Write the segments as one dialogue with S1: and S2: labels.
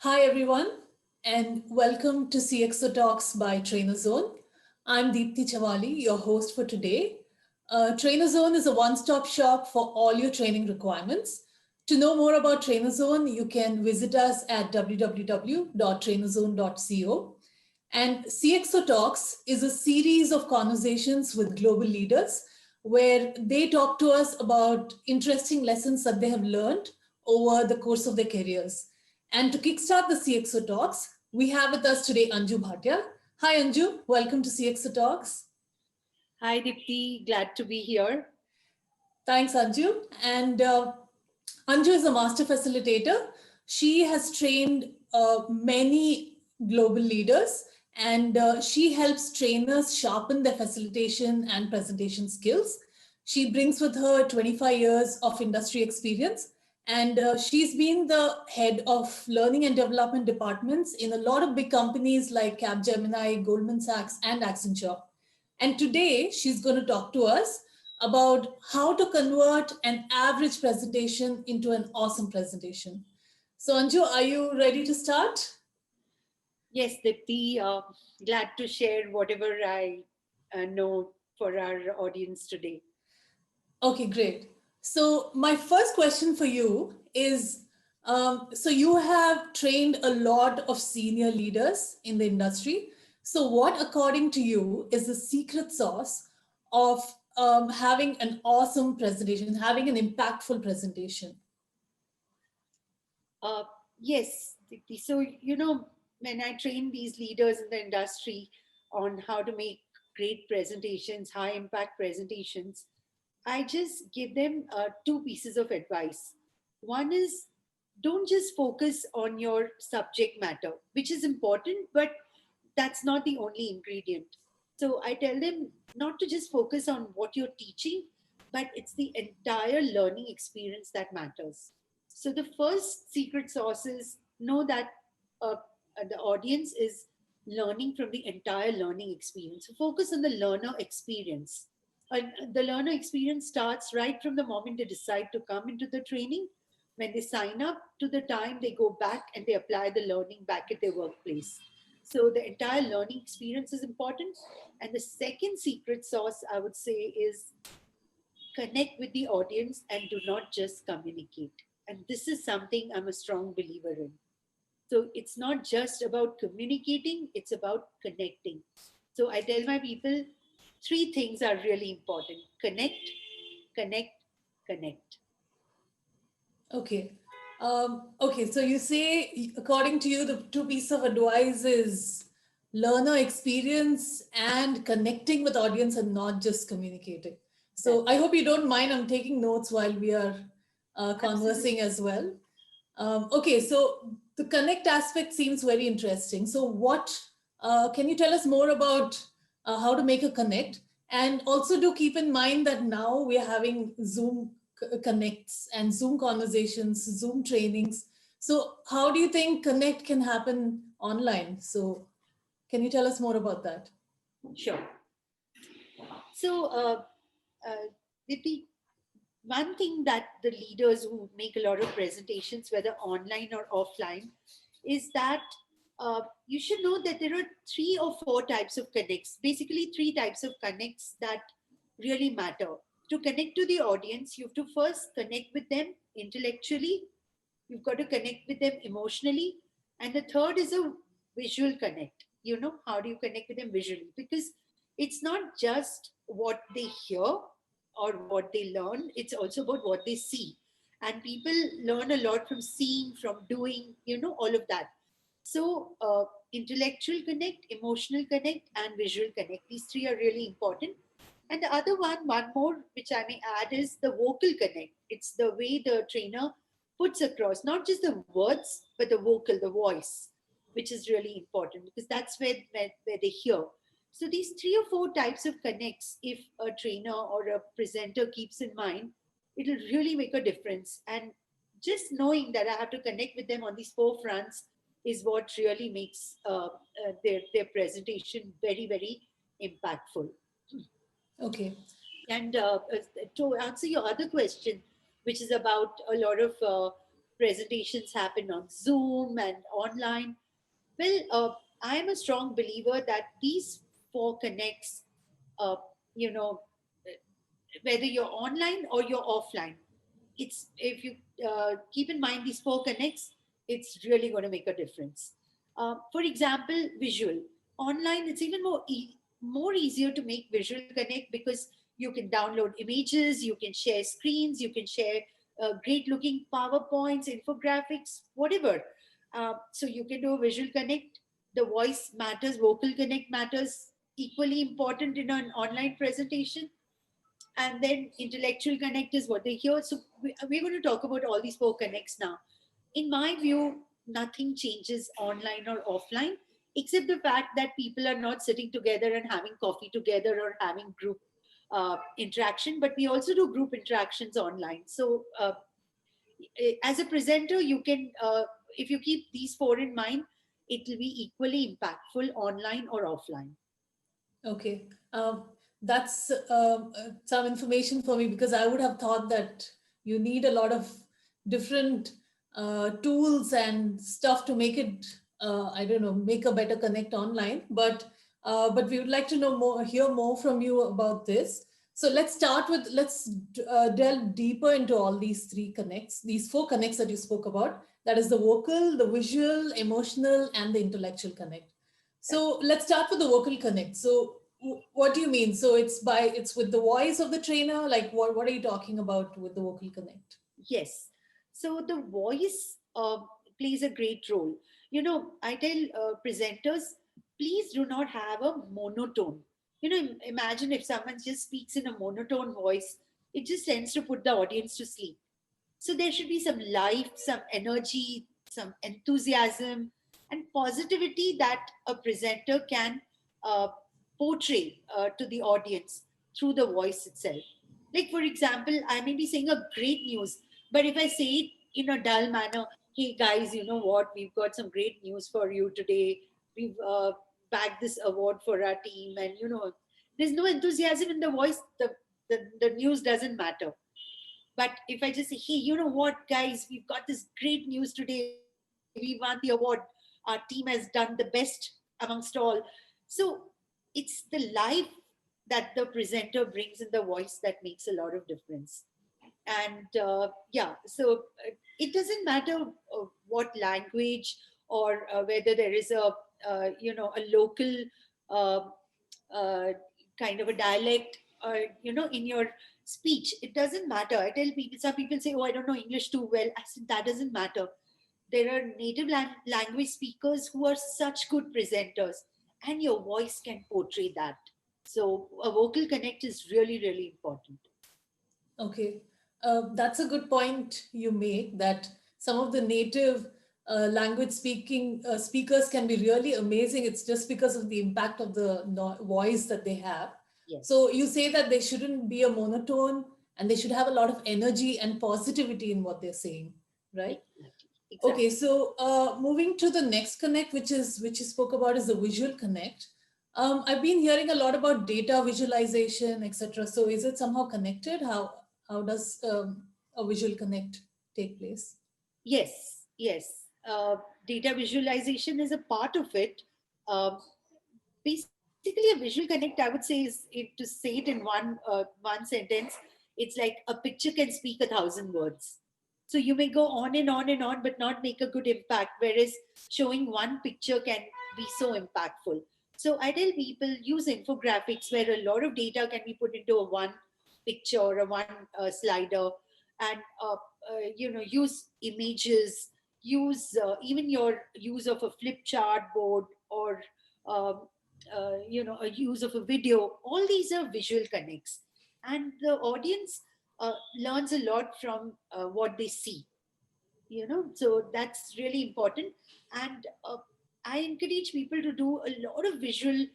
S1: Hi, everyone, and welcome to CXO Talks by TrainerZone. I'm Deepthi Chawali, your host for today. TrainerZone is a one-stop shop for all your training requirements. To know more about TrainerZone, you can visit us at www.trainerzone.co. And CXO Talks is a series of conversations with global leaders where they talk to us about interesting lessons that they have learned over the course of their careers. And to kickstart the CXO Talks, we have with us today Anju Bhatia. Hi, Anju. Welcome to CXO Talks.
S2: Hi, Dipti. Glad to be here.
S1: Thanks, Anju. And Anju is a master facilitator. She has trained many global leaders and she helps trainers sharpen their facilitation and presentation skills. She brings with her 25 years of industry experience and she's been the head of learning and development departments in a lot of big companies like Capgemini, Goldman Sachs, and Accenture. And today she's going to talk to us about how to convert an average presentation into an awesome presentation. So, Anju, are you ready to start?
S2: Yes, Dipti. Glad to share whatever I know for our audience today.
S1: Okay, great. So, my first question for you is so you have trained a lot of senior leaders in the industry. So, what, according to you, is the secret sauce of having an awesome presentation, having an impactful presentation?
S2: Uh, yes, Dipti. So, when I train these leaders in the industry on how to make great presentations, high impact presentations, I just give them two pieces of advice. One is don't just focus on your subject matter, which is important, but that's not the only ingredient. So I tell them not to just focus on what you're teaching, but it's the entire learning experience that matters. So the first secret sauce is know that the audience is learning from the entire learning experience. So focus on the learner experience. The learner experience starts right from the moment they decide to come into the training, when they sign up, to the time they go back and they apply the learning back at their workplace. So the entire learning experience is important. And the second secret sauce, I would say, is connect with the audience and do not just communicate. And this is something I'm a strong believer in. So it's not just about communicating, it's about connecting. So I tell my people three things are really important: connect, connect, connect.
S1: Okay. Okay, so you say, according to you, the two pieces of advice is learner experience and connecting with audience and not just communicating. So
S2: That's
S1: I hope you don't mind. I'm taking notes while we are conversing
S2: absolutely.
S1: as well. Okay, so the connect aspect seems very interesting. So what can you tell us more about how to make a connect? And also do keep in mind that now we are having Zoom connects and Zoom conversations, Zoom trainings. So how do you think connect can happen online? So can you tell us more about that?
S2: Sure. So, uh, the one thing that the leaders who make a lot of presentations, whether online or offline, is that you should know that there are three or four types of connects, basically, three types of connects that really matter. To connect to the audience, you have to first connect with them intellectually, you've got to connect with them emotionally, and the third is a visual connect. How do you connect with them visually? Because it's not just what they hear or what they learn, it's also about what they see. And people learn a lot from seeing, from doing, all of that. So intellectual connect, emotional connect, and visual connect, these three are really important. And the other one more which I may add, is the vocal connect. It's the way the trainer puts across not just the words, but the vocal, the voice, which is really important, because that's where they hear. So these three or four types of connects, if a trainer or a presenter keeps in mind, it'll really make a difference. And just knowing that I have to connect with them on these four fronts is what really makes their presentation very, very impactful.
S1: Okay.
S2: And to answer your other question, which is about a lot of presentations happen on Zoom and online. Well, I am a strong believer that these four connects, uh, you know, whether you're online or you're offline, it's if you keep in mind these four connects, it's really going to make a difference. For example, visual. Online, it's even more easier to make visual connect because you can download images, you can share screens, you can share great looking PowerPoints, infographics, whatever. So you can do a visual connect. The voice matters, vocal connect matters, equally important in an online presentation. And then intellectual connect is what they hear. So we're going to talk about all these four connects now. In my view, nothing changes online or offline except the fact that people are not sitting together and having coffee together or having group interaction, but we also do group interactions online. So as a presenter, you can if you keep these four in mind, it will be equally impactful online or offline.
S1: Okay. That's some information for me, because I would have thought that you need a lot of different tools and stuff to make it, I don't know, make a better connect online. But we would like to know more, hear more from you about this. So let's start with, let's delve deeper into all these three connects, these four connects that you spoke about. That is the vocal, the visual, emotional, and the intellectual connect. So let's start with the vocal connect. So what do you mean? So it's with the voice of the trainer? Like what are you talking about with the vocal connect?
S2: Yes. So the voice plays a great role. I tell presenters, please do not have a monotone. Imagine if someone just speaks in a monotone voice, it just tends to put the audience to sleep. So there should be some life, some energy, some enthusiasm, and positivity that a presenter can uh, portray to the audience through the voice itself. Like, for example, I may be saying a great news, but if I say it in a dull manner, hey guys, you know what? We've got some great news for you today. We've bagged this award for our team, and there's no enthusiasm in the voice. The news doesn't matter. But if I just say, hey, you know what, guys, we've got this great news today. We won the award. Our team has done the best amongst all. So it's the life that the presenter brings in the voice that makes a lot of difference. And yeah, so it doesn't matter what language or whether there is a local uh, uh, kind of a dialect or in your speech. It doesn't matter. I tell people, some people say, oh, I don't know English too well. I said that doesn't matter. There are native language speakers who are such good presenters, and your voice can portray that. So a vocal connect is really, really important.
S1: Okay. That's a good point you make, that some of the native language speaking speakers can be really amazing. It's just because of the impact of the voice that they have.
S2: Yes.
S1: So you say that they shouldn't be a monotone, and they should have a lot of energy and positivity in what they're saying, right?
S2: Exactly.
S1: Okay,
S2: Exactly.
S1: so moving to the next connect, which you spoke about, is the visual connect. I've been hearing a lot about data visualization, etc. So is it somehow connected? How does a visual connect take place?
S2: Yes, yes. Data visualization is a part of it. Um, Basically, a visual connect, I would say, to say it in one sentence, it's like a picture can speak 1,000 words. So you may go on and on and on, but not make a good impact. Whereas showing one picture can be so impactful. So I tell people, use infographics where a lot of data can be put into a one picture or a one slider, and use images, use even your use of a flip chart board, or um, a use of a video. All these are visual connects, and the audience learns a lot from what they see. So that's really important. And I encourage people to do a lot of visual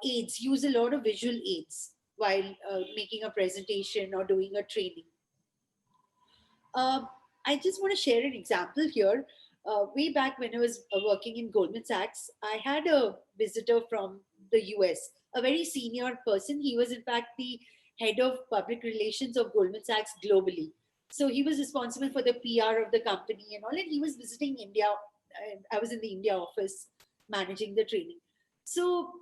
S2: aids, use a lot of visual aids while making a presentation or doing a training. I just want to share an example here. Way back when I was working in Goldman Sachs, I had a visitor from the US, a very senior person. He was, in fact, the head of public relations of Goldman Sachs globally. So he was responsible for the PR of the company and all, and he was visiting India. I was in the India office managing the training. So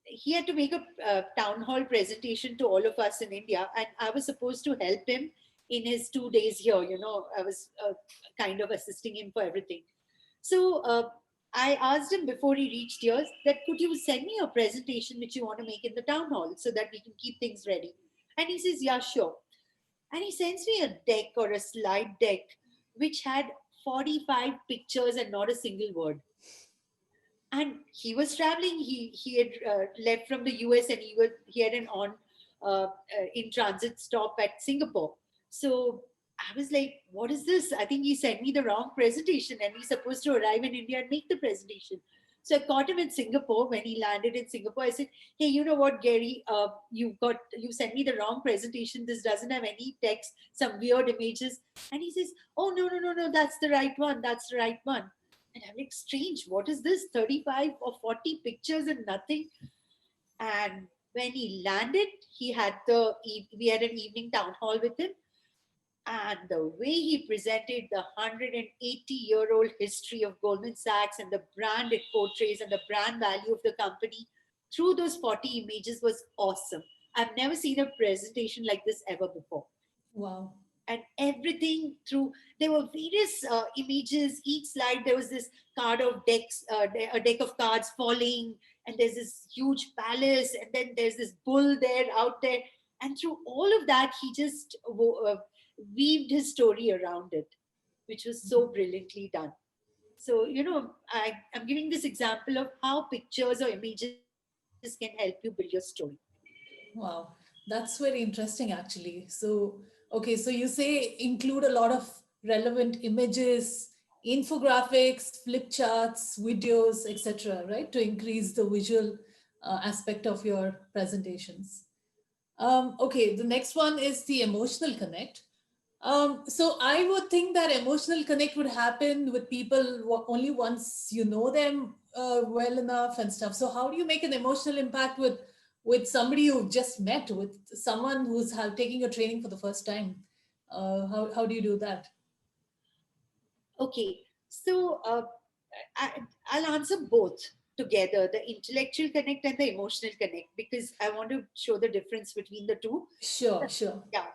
S2: he had to make a town hall presentation to all of us in India, and I was supposed to help him in his 2 days here. I was kind of assisting him for everything. So I asked him before he reached here that could you send me a presentation which you want to make in the town hall so that we can keep things ready. And he says, yeah, sure. And he sends me a deck or a slide deck which had 45 pictures and not a single word. And he was traveling. He had left from the US, and he had an on in transit stop at Singapore. So I was like, what is this? I think he sent me the wrong presentation, and he's supposed to arrive in India and make the presentation. So I caught him in Singapore. When he landed in Singapore, I said, hey, you know what, Gary, you sent me the wrong presentation. This doesn't have any text, some weird images. And he says, oh, no, that's the right one, that's the right one. And I'm like, strange, what is this? 35 or 40 pictures and nothing. And when he landed, we had an evening town hall with him. And the way he presented the 180-year-old history of Goldman Sachs and the brand it portrays and the brand value of the company through those 40 images was awesome. I've never seen a presentation like this ever before.
S1: Wow.
S2: And everything through, there were various images. Each slide there was this card of decks, a deck of cards falling, and there's this huge palace, and then there's this bull there out there, and through all of that he just weaved his story around it, which was so brilliantly done. So I'm giving this example of how pictures or images can help you build your story.
S1: Wow, that's very interesting actually. So, okay, so you say include a lot of relevant images, infographics, flip charts, videos, etc., right? To increase the visual aspect of your presentations. Okay, the next one is the emotional connect. So I would think that emotional connect would happen with people only once you know them well enough and stuff. So how do you make an emotional impact with somebody you've just met, with someone who's taking your training for the first time? How do you do that?
S2: Okay, so I'll answer both together, the intellectual connect and the emotional connect, because I want to show the difference between the two.
S1: Sure, sure.
S2: Yeah.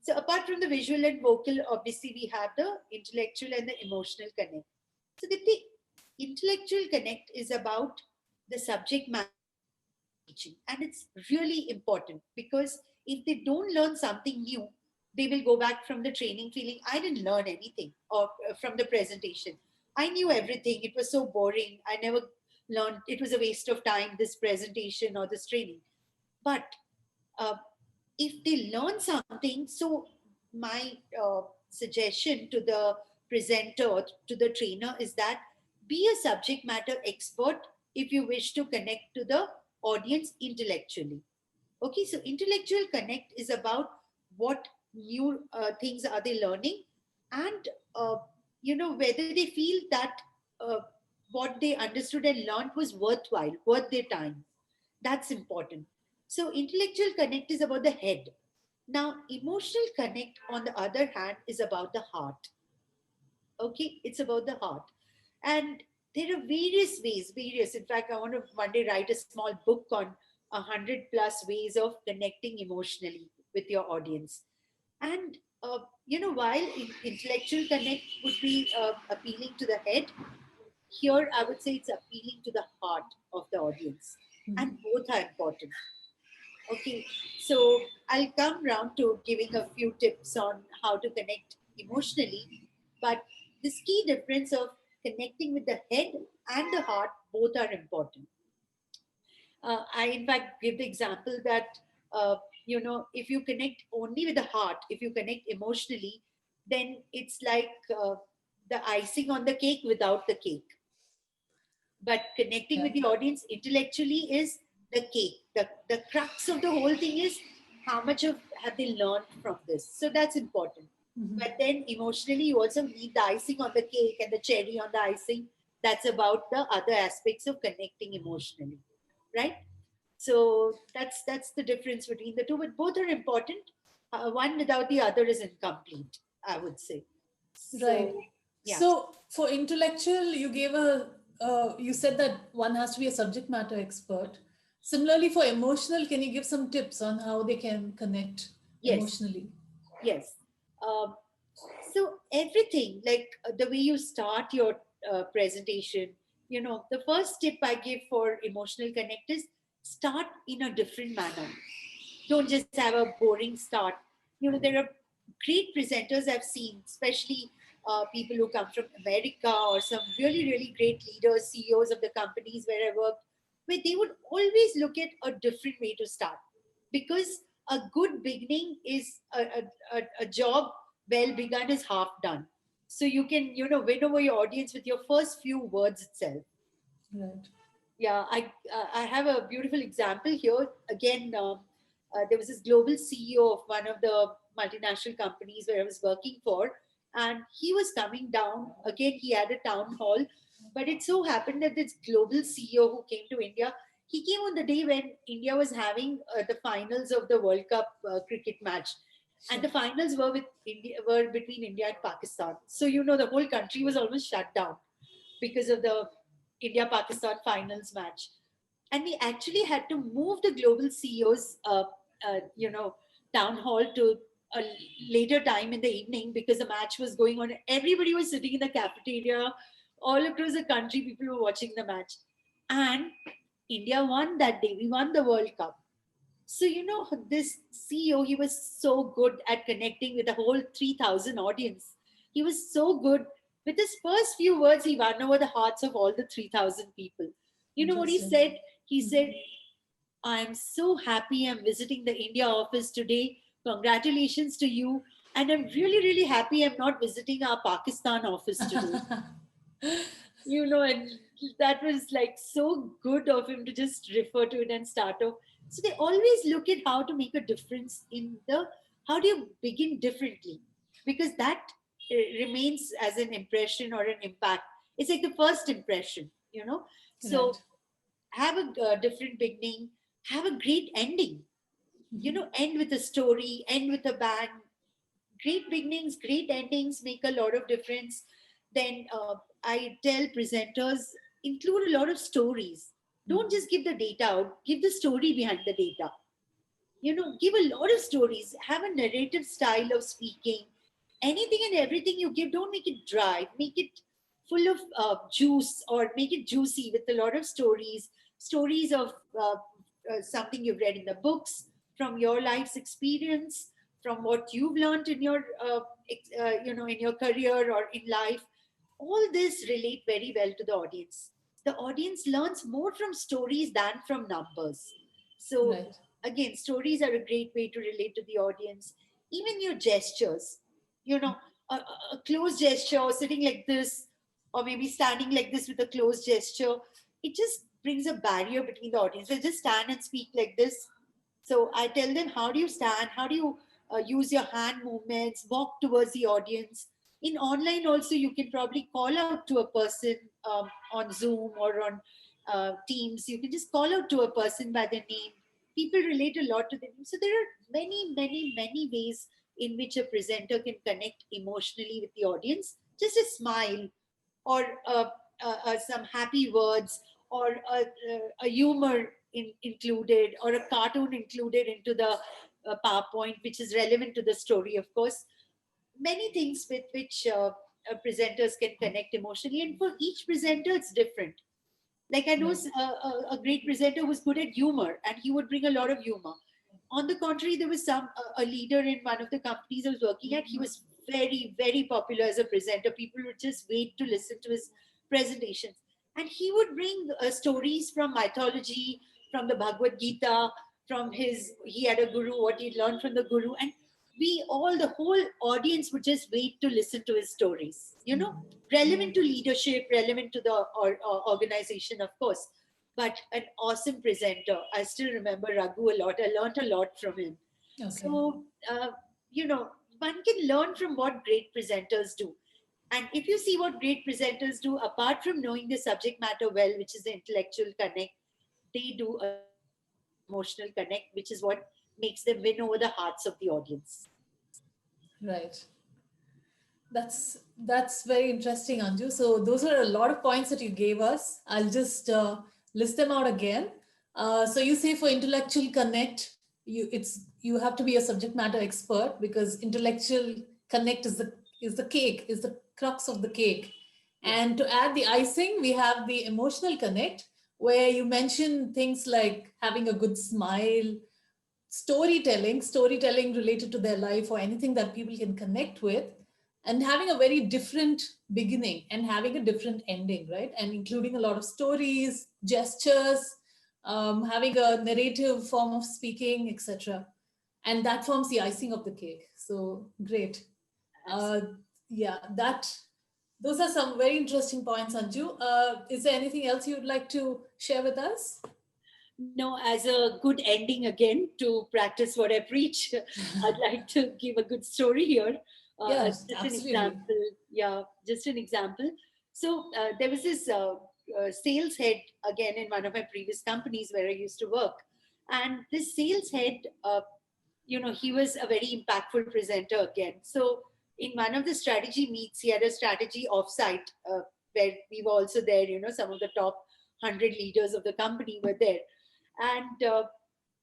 S2: So apart from the visual and vocal, obviously we have the intellectual and the emotional connect. So the intellectual connect is about the subject matter teaching, and it's really important because if they don't learn something new, they will go back from the training feeling I didn't learn anything, or from the presentation I knew everything, it was so boring, I never learned, it was a waste of time, this presentation or this training. But uh, if they learn something, so my suggestion to the presenter, to the trainer, is that be a subject matter expert if you wish to connect to the audience intellectually. Okay, so intellectual connect is about what new things are they learning, and whether they feel that uh, what they understood and learned was worthwhile, worth their time. That's important. So intellectual connect is about the head. Now emotional connect, on the other hand, is about the heart. Okay, it's about the heart. And there are various, in fact, I want to one day write a small book on 100+ ways of connecting emotionally with your audience. And while intellectual connect would be appealing to the head, here I would say it's appealing to the heart of the audience, and
S1: Mhm.
S2: both are important. Okay, so I'll come round to giving a few tips on how to connect emotionally. But this key difference of connecting with the head and the heart, both are important. I, in fact, give the example that, if you connect only with the heart, if you connect emotionally, then it's like the icing on the cake without the cake. But connecting
S1: Yeah.
S2: with the audience intellectually is the cake. The crux of the whole thing is how much of have they learned from this. So that's important.
S1: Mhm.
S2: But then emotionally, you also need the icing on the cake and the cherry on the icing. That's about the other aspects of connecting emotionally, right? So that's the difference between the two. But both are important. one without the other is incomplete, I would say.
S1: Right.
S2: So, yeah.
S1: So for intellectual, you gave you said that one has to be a subject matter expert. Similarly, for emotional, can you give some tips on how they can connect
S2: Yes,
S1: emotionally?
S2: yes. Um, so everything, like the way you start your presentation, the first tip I give for emotional connect is start in a different manner. Don't just have a boring start. There are great presenters I've seen, especially people who come from America or some really, really great leaders, CEOs of the companies where I worked, where they would always look at a different way to start. Because a good beginning is a job well begun is half done. So you can, win over your audience with your first few words itself.
S1: Right.
S2: Yeah, I have a beautiful example here. Again, there was this global CEO of one of the multinational companies where I was working for, and he was coming down. Again, he had a town hall, but it so happened that this global CEO who came to India, he came on the day when India was having the finals of the World Cup cricket match, and
S1: Sure.
S2: the finals were between India and Pakistan. So the whole country was almost shut down because of the India Pakistan finals match. And we actually had to move the global CEOs, town hall to a later time in the evening because the match was going on. Everybody was sitting in the cafeteria. All across the country, people were watching the match. And India won that day. We won the World Cup. So, this CEO, he was so good at connecting with the whole 3,000 audience. He was so good. With his first few words, he won over the hearts of all the 3,000 people. You know what he
S1: Interesting.
S2: said? He said,
S1: Mhm.
S2: I'm so happy I'm visiting the India office today. Congratulations to you. And I'm really, really happy I'm not visiting our Pakistan office today. And that was like so good of him to just refer to it and start off. So they always look at how to make a difference in the how do you begin differently, because that remains as an impression or an impact. It's like the first impression. So
S1: Right.
S2: have a different beginning, have a great ending.
S1: Mhm.
S2: End with a story, end with a bang. Great beginnings, great endings make a lot of difference. Then I tell presenters, include a lot of stories. Don't just give the data out, give the story behind the data. Give a lot of stories, have a narrative style of speaking. Anything and everything you give, don't make it dry, make it full of juice, or make it juicy with a lot of stories of something you've read in the books, from your life's experience, from what you've learned in your in your career or in life. All this relate very well to the audience. The audience learns more from stories than from numbers. So
S1: Right.
S2: again, stories are a great way to relate to the audience. Even your gestures, you know a closed gesture, or sitting like this, or maybe standing like this with a closed gesture, it just brings a barrier between the audience. They just stand and speak like this. So I tell them, how do you stand, how do you use your hand movements, walk towards the audience. In online also, you can probably call out to a person, on Zoom or on Teams. You can just call out to a person by their name. People relate a lot to them. So there are many, many, many ways in which a presenter can connect emotionally with the audience. Just a smile, or some happy words, or a humor included, or a cartoon included into the PowerPoint, which is relevant to the story, of course. Many things with which presenters can connect emotionally, and for each presenter, it's different. Like I know
S1: Right.
S2: a great presenter who's good at humor, and he would bring a lot of humor. On the contrary, there was a leader in one of the companies I was working at. He was very, very popular as a presenter. People would just wait to listen to his presentations, and he would bring stories from mythology, from the Bhagavad Gita, from his. He had a guru, what he learned from the guru, and the whole audience would just wait to listen to his stories. Relevant to leadership, relevant to the organization, of course, but an awesome presenter. I still remember Raghu a lot. I learned a lot from him.
S1: Okay.
S2: So, you know, one can learn from what great presenters do. And if you see what great presenters do, apart from knowing the subject matter well, which is the intellectual connect, they do a lot of emotional connect, which is what makes them win over the hearts of the audience.
S1: Right. That's very interesting, Anju. So those are a lot of points that you gave us. I'll just list them out again. So you say for intellectual connect, you have to be a subject matter expert, because intellectual connect is the cake, is the crux of the cake.
S2: Yes.
S1: And to add the icing, we have the emotional connect, where you mention things like having a good smile, storytelling related to their life or anything that people can connect with, and having a very different beginning and having a different ending, right? And including a lot of stories, gestures, having a narrative form of speaking, etc. And that forms the icing of the cake. So great. Uh, yeah, those are some very interesting points, Anju. Is there anything else you'd like to share with us?
S2: No, as a good ending again to practice what I preach, I'd like to give a good story here.
S1: Yes,
S2: Just an
S1: absolutely.
S2: example. Yeah, just an example. So there was this sales head again in one of my previous companies where I used to work. And this sales head, he was a very impactful presenter again. So in one of the strategy meets, he had a strategy offsite where we were also there, some of the top 100 leaders of the company were there. And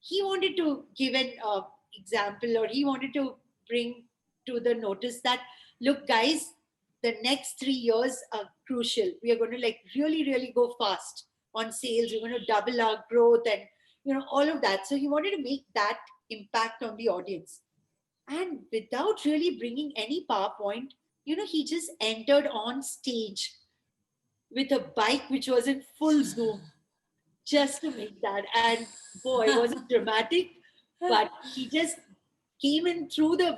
S2: he wanted to give an example, or he wanted to bring to the notice that, look, guys, the next 3 years are crucial. We are going to like really, really go fast on sales. We're going to double our growth and, all of that. So he wanted to make that impact on the audience. And without really bringing any PowerPoint, he just entered on stage with a bike which was in full zoom just to make that. And boy, was it dramatic! But he just came in through the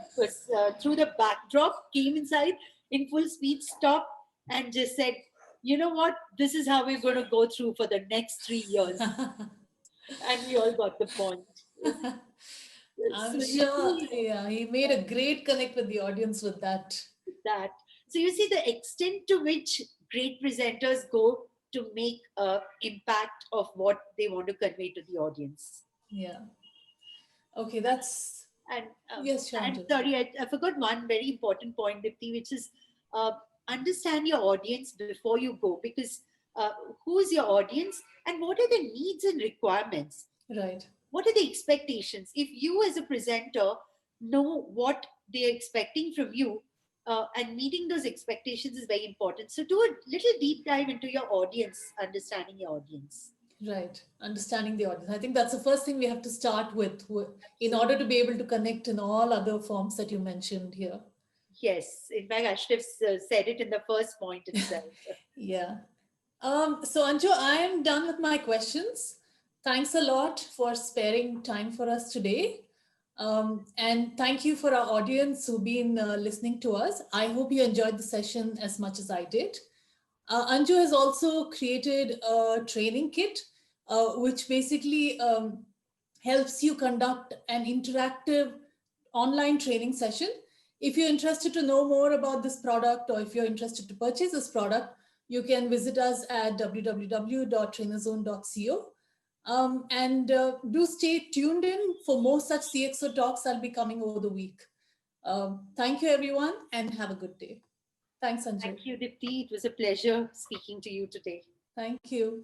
S2: backdrop, came inside in full speed, stopped, and just said, "You know what? This is how we're going to go through for the next 3 years." And we all got the point. So
S1: I'm
S2: you
S1: sure,
S2: see
S1: yeah, he made a great connect with the audience with that.
S2: that. So you see the extent to which great presenters go to make a impact of what they want to convey to the audience.
S1: Yeah. Okay, that's
S2: And
S1: yes,
S2: and
S1: Shantu.
S2: sorry, I forgot one very important point, Dipti, which is uh, understand your audience before you go, because who is your audience and what are the needs and requirements?
S1: Right.
S2: What are the expectations? If you as a presenter know what they're expecting from you, and meeting those expectations is very important. So do a little deep dive into your audience, understanding your audience.
S1: Right. Understanding the audience. I think that's the first thing we have to start with in
S2: So
S1: order to be able to connect in all other forms that you mentioned here.
S2: yes, in fact, I should have said it in the first point itself.
S1: Yeah. So Anju, I am done with my questions. Thanks a lot for sparing time for us today. And thank you for our audience who've been listening to us. I hope you enjoyed the session as much as I did. Anju has also created a training kit, which basically helps you conduct an interactive online training session. If you're interested to know more about this product, or if you're interested to purchase this product, you can visit us at www.trainerzone.co. And do stay tuned in for more such CXO talks that'll be coming over the week. Thank you, everyone, and have a good day. Thanks, Anju.
S2: Thank you, Dipti. It was a pleasure speaking to you today.
S1: Thank you.